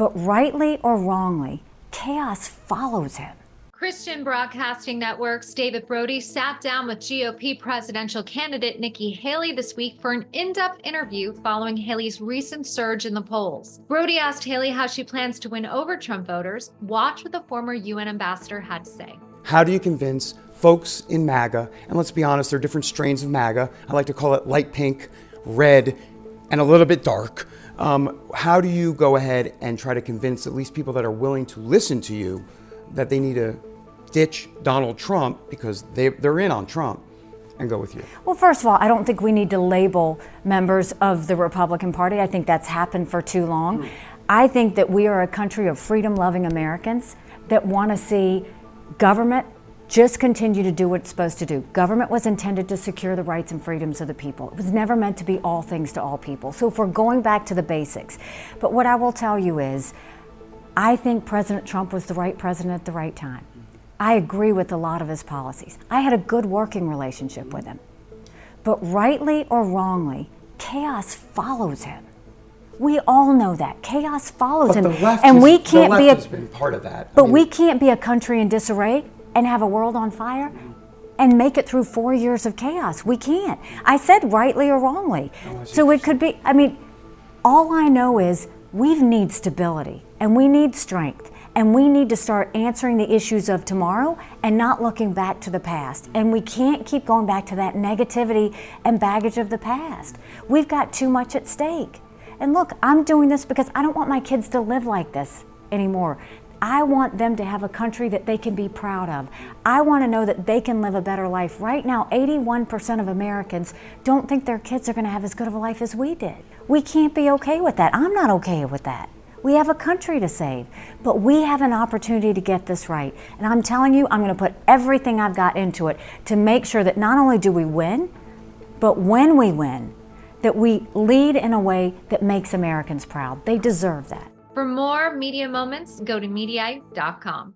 But rightly or wrongly, chaos follows him. Christian Broadcasting Network's David Brody sat down with GOP presidential candidate Nikki Haley this week for an in-depth interview following Haley's recent surge in the polls. Brody asked Haley how she plans to win over Trump voters. Watch what the former UN ambassador had to say. How do you convince folks in MAGA, and let's be honest, there are different strains of MAGA. I like to call it light pink, red, and a little bit dark. How do you go ahead and try to convince at least people that are willing to listen to you that they need to ditch Donald Trump because they're in on Trump and go with you? Well, first of all, I don't think we need to label members of the Republican Party. I think that's happened for too long. I think that we are a country of freedom-loving Americans that want to see government just continue to do what it's supposed to do. Government was intended to secure the rights and freedoms of the people. It was never meant to be all things to all people. So if we're going back to the basics, but what I will tell you is, I think President Trump was the right president at the right time. I agree with a lot of his policies. I had a good working relationship with him. But rightly or wrongly, chaos follows him. We all know that. Chaos follows him. And we can't be has been part of that. But we can't be a country in disarray and have a world on fire and make it through 4 years of chaos. We can't. I said rightly or wrongly. So it could be, all I know is we need stability and we need strength. And we need to start answering the issues of tomorrow and not looking back to the past. And we can't keep going back to that negativity and baggage of the past. We've got too much at stake. And look, I'm doing this because I don't want my kids to live like this anymore. I want them to have a country that they can be proud of. I want to know that they can live a better life. Right now, 81% of Americans don't think their kids are going to have as good of a life as we did. We can't be okay with that. I'm not okay with that. We have a country to save, but we have an opportunity to get this right. And I'm telling you, I'm going to put everything I've got into it to make sure that not only do we win, but when we win, that we lead in a way that makes Americans proud. They deserve that. For more media moments, go to Mediaite.com.